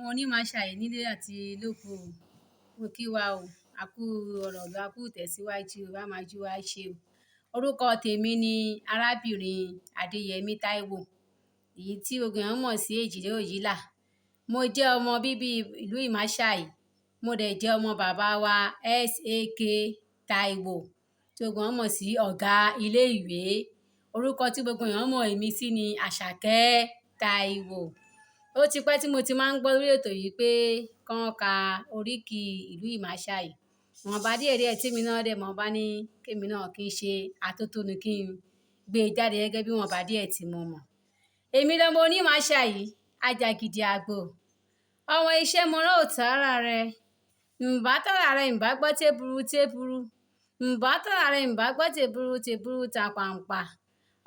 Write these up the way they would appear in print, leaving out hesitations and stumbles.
ọmọ Onímasayi nílé àti lóko o. Mo kí wa o, a kú ọ̀rọ̀ lọ, a kú tẹ̀síwájú o, a máa jú wa ṣe o. Orúkọ tèmi ni arábìnrin Adéyẹmí Táíwò, èyí tí gbogbo èèyàn mọ̀ sí Èjìléòyìlà. Mo jẹ́ ọmọ bíbí ìlú Imasayi, mo dẹ̀ jẹ́ ọmọ bàbá wa SAK Táíwò, tí gbogbo èèyàn mọ̀ sí ọ̀gá ilé ìwé. Orúkọ tí gbogbo èèyàn mọ̀ èmi sí ni Àṣàkẹ́ Táíwò. Ó ti pẹ́ tí mo ti máa ń gbọ́ lórí ètò yìí pé kán ka oríkì ìlú Imasayi. Wọ́n bá díẹ̀ tí mi náà dẹ̀ mọ̀ bá ní kémi náà kí n ṣe atótónu kí n gbé e jáde gẹ́gẹ́ bí wọ́n bá díẹ̀ tí mo mọ̀. Èmi lọmọ Onímasayi, ajagidi àgbò. Ọmọ iṣẹ́ mo rán òtá ara rẹ̀. Ǹbá tọ́ra rẹ̀ ǹbá gbọ́ téburu téburu. Ǹbá tọ́ra rẹ̀ ǹbá gbọ́ téburu téburu tàpàǹpà.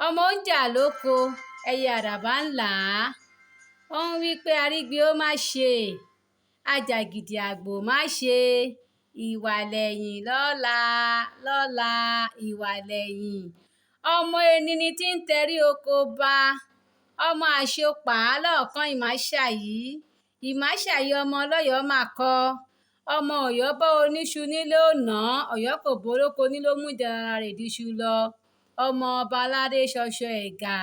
Ọmọ oúnjẹ lóko, ẹyẹ àdàbà ńlá. Ó ń wí pé arígbé ó má ṣe, ajagidi àgbò má ṣe, ìwà lẹ́yìn lọ́la lọ́la ìwà lẹ́yìn. Ọmọ ẹni tí ń tẹrí oko bá, ọmọ àṣopà lọ́ọ̀kan Imasayi. Imasayi ọmọ ọlọ́yọ̀ọ́ mà kọ́. Ọmọ Ọ̀yọ́ bọ́ oníṣu nílé òná, Ọ̀yọ́ kò boróko nílé ó mú ìdára rẹ̀ díṣu lọ. Ọmọ ọba aládé ṣọṣọ ẹ̀gà.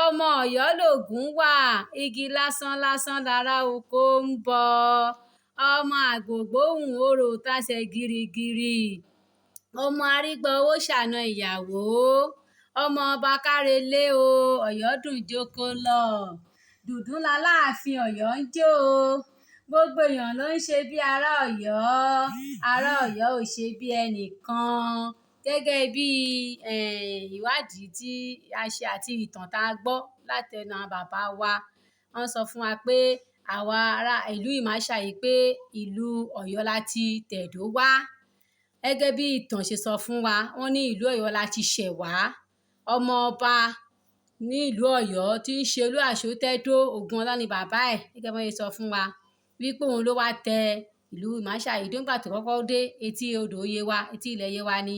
Ọmọ Ọ̀yọ́ lògún wà, igi lásán lásán lára oko ń bọ. Ọmọ àgbògbóhùn orò tasẹ̀ girigiri. Ọmọ arígbọ́ owó ṣàna ìyàwó. Ọmọ ọba kárelé o, Ọ̀yọ́ dùn jókòó lọ. Dùndún laláàfin Ọ̀yọ́ ń jó o. Gbogbo èèyàn ló ń ṣe bí ará Ọ̀yọ́. Ará Ọ̀yọ́ ò ṣe bí ẹnìkan. Gẹ́gẹ́ bí ìwádìí tí a ṣe àti ìtàn tá a gbọ́ látẹnu àwọn bàbá wa, wọ́n sọ fún wa pé àwa ará ìlú Imasayi pé ìlú Ọ̀yọ́ láti tẹ̀dó wá. Gẹ́gẹ́ bí ìtàn ṣe sọ fún wa, wọ́n ní ìlú Ọ̀yọ́ láti ṣẹ̀ wá. Ọmọ ọba ní ìlú Ọ̀yọ́ tí ń ṣe Olúàṣótẹ́dó Ògúnọlá ni bàbá ẹ̀, gẹ́gẹ́ bí wọ́n ṣe sọ fún wa wípé òun ló wá tẹ ìlú Imasayi nígbà tó kọ́kọ́ dé etí odò Yewa, etí ilẹ̀ Yewa ni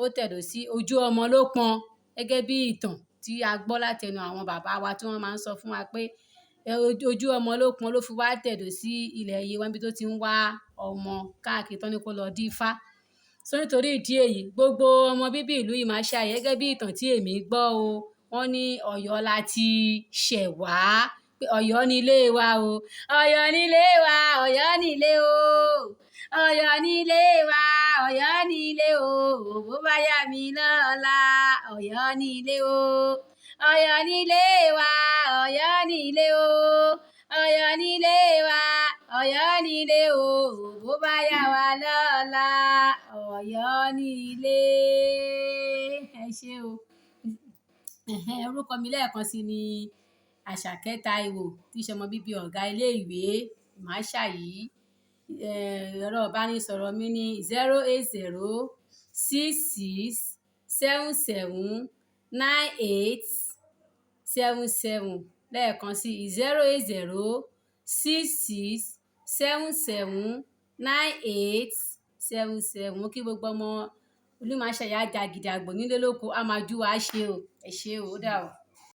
ó tẹ̀dó sí. Ojú ọmọ ló pọn, gẹ́gẹ́ bí ìtàn tí a gbọ́ látẹnu àwọn bàbá wa tí wọ́n máa ń sọ fún wa pé ojú ọmọ ló pọn ló fi wá tẹ̀dó sí ilẹ̀ Yewa níbi tó ti ń wá ọmọ káàkiri tán ní kó lọ dífá. So nítorí ìdí èyí, gbogbo ọmọ bíbí ìlú Imasayi gẹ́gẹ́ bí ìtàn tí èmi gbọ́ o, wọ́n ní Ọ̀yọ́ láti ṣẹ̀ wá, pé Ọ̀yọ́ nílé wa o. Ọ̀yọ́ nílé wa, Ọ̀yọ́ nílé o. Ọ̀yọ́ nílé wa, Ọ̀yọ́ nílé o. Bó bá yá mi lọ́la, Ọ̀yọ́ nílé o. Ọ̀yọ́ nílé wa, Ọ̀yọ́ nílé o. Ọ̀yọ́ nílé wa, Ọ̀yọ́ nílé o. Bó bá yá wa lọ́la, Ọ̀yọ́ nílé. Ẹ ṣé o. Orúkọ mi lẹ́ẹ̀kan sí ni Àṣàkẹ́ Táíwò, tí í ṣe ọmọ bíbí ọ̀gá ilé ìwé Imasayi. Ẹ̀rọ ìbánisọ̀rọ̀ mi ni 08066779877. Lẹ́ẹ̀kan sí 08066779877. Mo kí gbogbo ọmọ Olúmasayi ajagidi àgbò nílé lóko, a máa jú wa ṣe o. Ẹ ṣé o, ó dà o.